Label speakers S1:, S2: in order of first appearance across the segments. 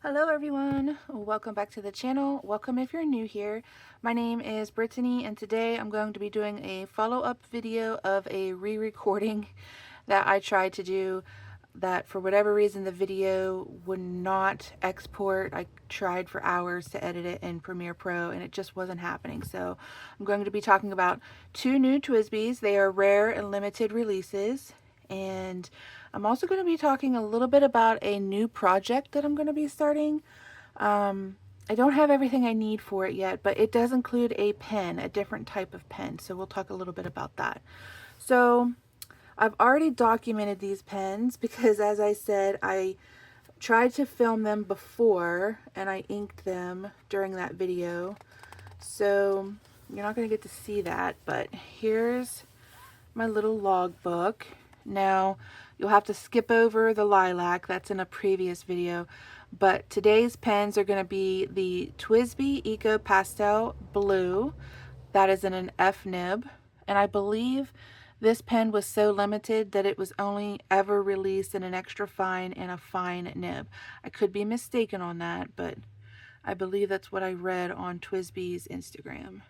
S1: Hello everyone, welcome back to the channel. Welcome if you're new here. My name is Brittany and today I'm going to be doing a follow-up video of a re-recording that I tried to do that for whatever reason the video would not export. I tried for hours to edit it in Premiere Pro and it just wasn't happening. So I'm going to be talking about two new TWSBIs. They are rare and limited releases, and I'm also going to be talking a little bit about a new project that I'm going to be starting. I don't have everything I need for it yet, but it does include a pen, a different type of pen. So we'll talk a little bit about that. So I've already documented these pens because, as I said, I tried to film them before and I inked them during that video. So you're not going to get to see that, but here's my little logbook. Now, you'll have to skip over the lilac, that's in a previous video, but today's pens are going to be the TWSBI Eco Pastel Blue. That is in an F nib, and I believe this pen was so limited that it was only ever released in an extra fine and a fine nib. I could be mistaken on that, but I believe that's what I read on TWSBI's Instagram.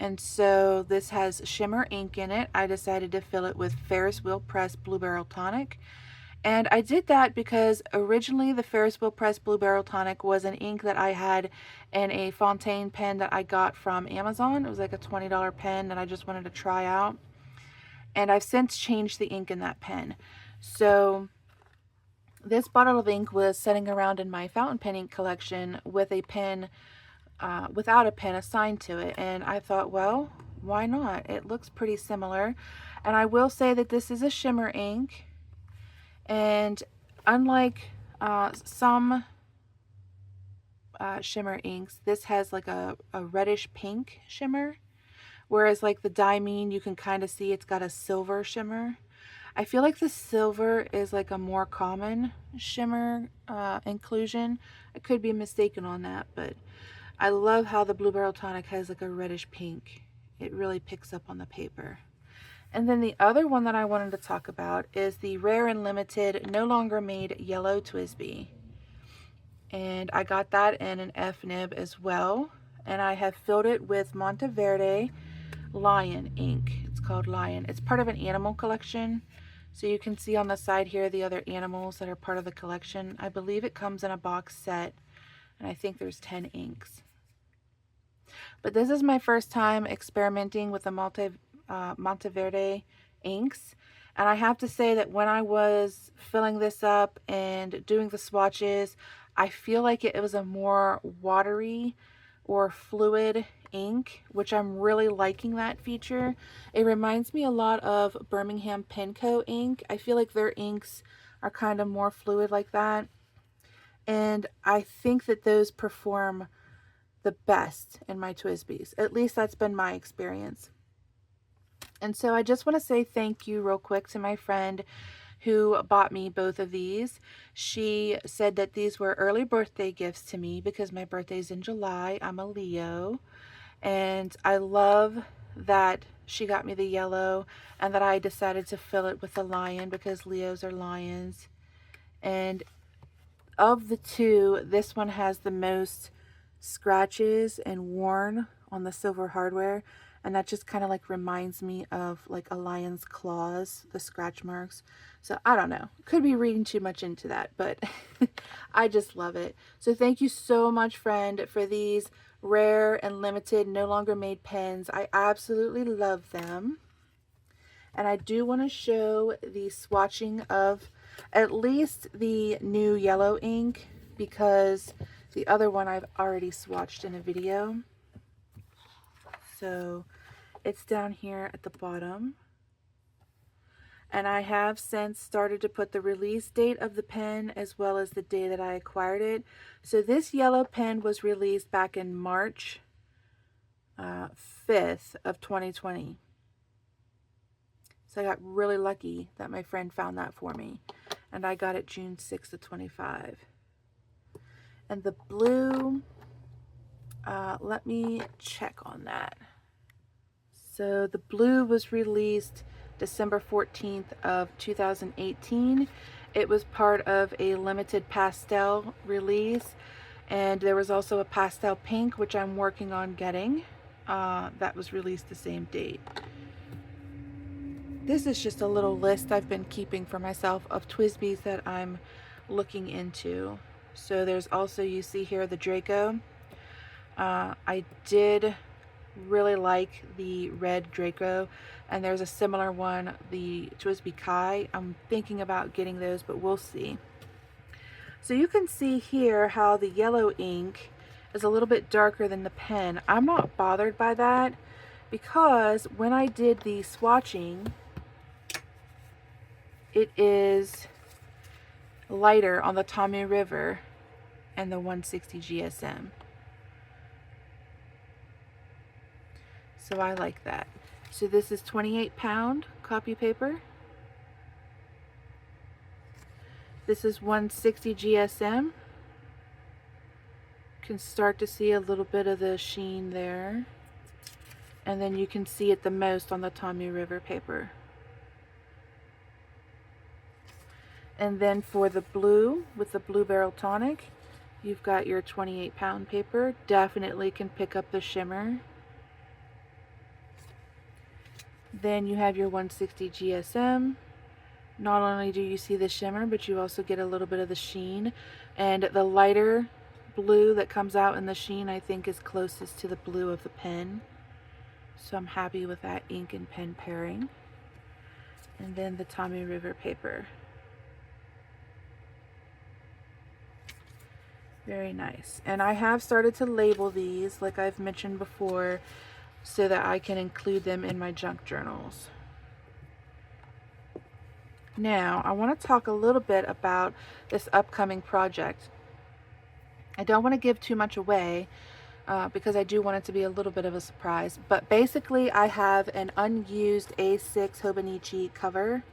S1: And so this has shimmer ink in it. I decided to fill it with Ferris wheel press Blue Beryl Tonic. And I did that because originally the Ferris wheel press Blue Beryl Tonic was an ink that I had in a Fontaine pen that I got from Amazon. It was like a $20 pen that I just wanted to try out. And I've since changed the ink in that pen. So this bottle of ink was sitting around in my fountain pen ink collection with a pen without a pen assigned to it, and I thought, well, why not? It looks pretty similar. And I will say that this is a shimmer ink, and unlike some shimmer inks, this has like a reddish pink shimmer, whereas like the Diamine, you can kind of see it's got a silver shimmer. I feel like the silver is like a more common shimmer inclusion. I could be mistaken on that, but I love how the Blue Beryl Tonic has like a reddish pink. It really picks up on the paper. And then the other one that I wanted to talk about is the rare and limited, no longer made yellow TWSBI. And I got that in an F nib as well. And I have filled it with Monteverde Lion ink. It's called Lion. It's part of an animal collection. So you can see on the side here the other animals that are part of the collection. I believe it comes in a box set, and I think there's 10 inks. But this is my first time experimenting with the Monteverde inks. And I have to say that when I was filling this up and doing the swatches, I feel like it was a more watery or fluid ink, which I'm really liking that feature. It reminds me a lot of Birmingham Penco ink. I feel like their inks are kind of more fluid like that. And I think that those perform the best in my TWSBIs. At least that's been my experience. And so I just want to say thank you real quick to my friend who bought me both of these. She said that these were early birthday gifts to me because my birthday's in July. I'm a Leo. And I love that she got me the yellow and that I decided to fill it with the lion because Leos are lions. And of the two, this one has the most scratches and worn on the silver hardware, and that just kind of like reminds me of like a lion's claws, the scratch marks. So I don't know, could be reading too much into that, but I just love it. So thank you so much, friend, for these rare and limited, no longer made pens. I absolutely love them. And I do want to show the swatching of at least the new yellow ink, because the other one I've already swatched in a video. So it's down here at the bottom. And I have since started to put the release date of the pen as well as the day that I acquired it. So this yellow pen was released back in March 5th of 2020. So I got really lucky that my friend found that for me. And I got it June 6th of 25. And the blue, let me check on that. So the blue was released December 14th of 2018, It was part of a limited pastel release, and there was also a pastel pink, which I'm working on getting. That was released the same date. This is just a little list I've been keeping for myself of TWSBIs that I'm looking into. So there's also, you see here, the Draco. I did really like the red Draco, and there's a similar one, the TWSBI Kai. I'm thinking about getting those, but we'll see. So you can see here how the yellow ink is a little bit darker than the pen. I'm not bothered by that because when I did the swatching, it is lighter on the Tomoe River and the 160 GSM. So I like that. So this is 28-pound copy paper. This is 160 GSM. You can start to see a little bit of the sheen there. And then you can see it the most on the Tomoe River paper. And then for the blue, with the Blue Beryl Tonic, you've got your 28-pound paper. Definitely can pick up the shimmer. Then you have your 160 GSM. Not only do you see the shimmer, but you also get a little bit of the sheen. And the lighter blue that comes out in the sheen, I think, is closest to the blue of the pen. So I'm happy with that ink and pen pairing. And then the Tomoe River paper. Very nice. And I have started to label these, like I've mentioned before, so that I can include them in my junk journals. Now, I want to talk a little bit about this upcoming project. I don't want to give too much away because I do want it to be a little bit of a surprise. But basically, I have an unused A6 Hobonichi cover,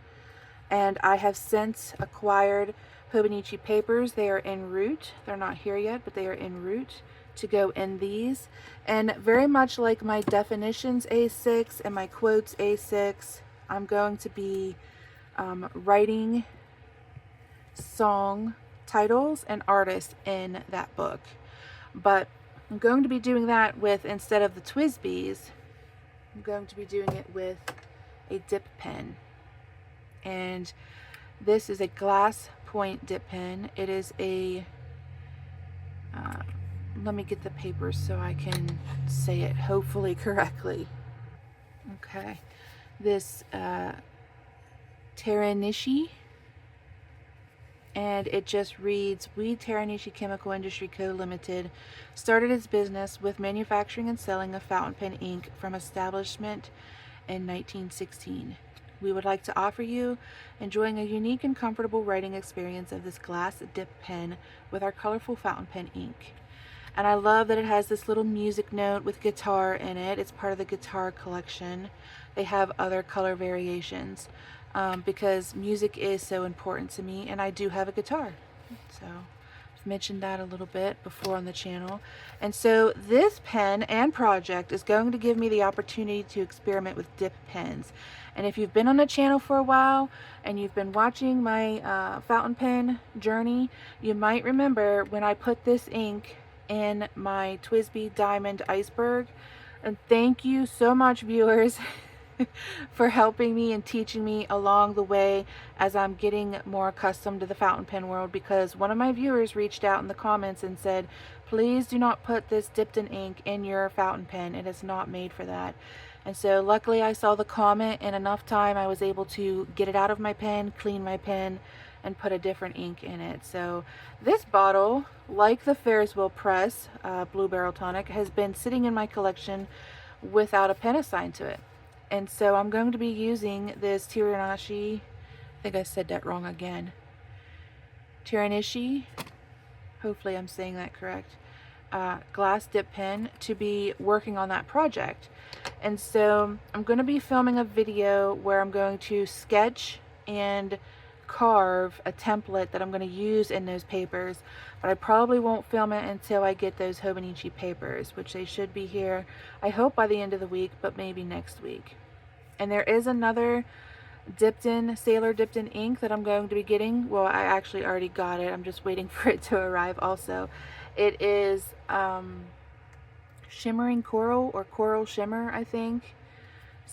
S1: and I have since acquired Hobonichi papers. They are en route. They're not here yet, but they are en route to go in these. And very much like my definitions A6 and my quotes A6, I'm going to be writing song titles and artists in that book. But I'm going to be doing that with, instead of the TWSBIs, I'm going to be doing it with a dip pen. And this is a glass point dip pen. It is a let me get the paper so I can say it hopefully correctly. Okay, this Teranishi, and it just reads, "We, Teranishi Chemical Industry Co. Limited, started its business with manufacturing and selling of fountain pen ink from establishment in 1916. We would like to offer you enjoying a unique and comfortable writing experience of this glass dip pen with our colorful fountain pen ink." And I love that it has this little music note with guitar in it. It's part of the guitar collection. They have other color variations because music is so important to me, and I do have a guitar. So I've mentioned that a little bit before on the channel. And so this pen and project is going to give me the opportunity to experiment with dip pens. And if you've been on the channel for a while and you've been watching my fountain pen journey, you might remember when I put this ink in my TWSBI Diamond Iceberg. And thank you so much, viewers, for helping me and teaching me along the way as I'm getting more accustomed to the fountain pen world, because one of my viewers reached out in the comments and said, please do not put this Dipton ink in your fountain pen. It is not made for that. And so luckily I saw the comment in enough time I was able to get it out of my pen, clean my pen, and put a different ink in it. So this bottle, like the Ferris wheel press Blue Beryl Tonic, has been sitting in my collection without a pen assigned to it. And so I'm going to be using this Teranishi, I think I said that wrong again, Teranishi, hopefully I'm saying that correct, glass dip pen to be working on that project. And so I'm going to be filming a video where I'm going to sketch and carve a template that I'm going to use in those papers, but I probably won't film it until I get those Hobonichi papers, which they should be here, I hope by the end of the week, but maybe next week. And there is another Dipton, Sailor Dipton ink that I'm going to be getting. Well, I actually already got it. I'm just waiting for it to arrive also. It is Shimmering Coral, or Coral Shimmer, I think.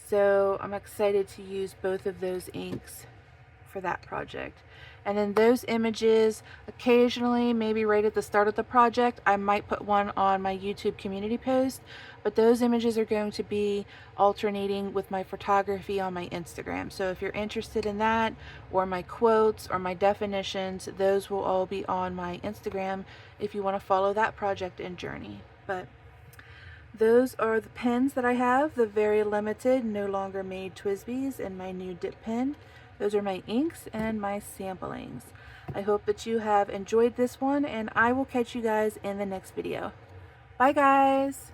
S1: So I'm excited to use both of those inks for that project. And then those images, occasionally, maybe right at the start of the project, I might put one on my YouTube community post, but those images are going to be alternating with my photography on my Instagram. So if you're interested in that, or my quotes, or my definitions, those will all be on my Instagram if you want to follow that project and journey. But those are the pens that I have, the very limited, no longer made TWSBIs, and my new dip pen. Those are my inks and my samplings. I hope that you have enjoyed this one, and I will catch you guys in the next video. Bye guys!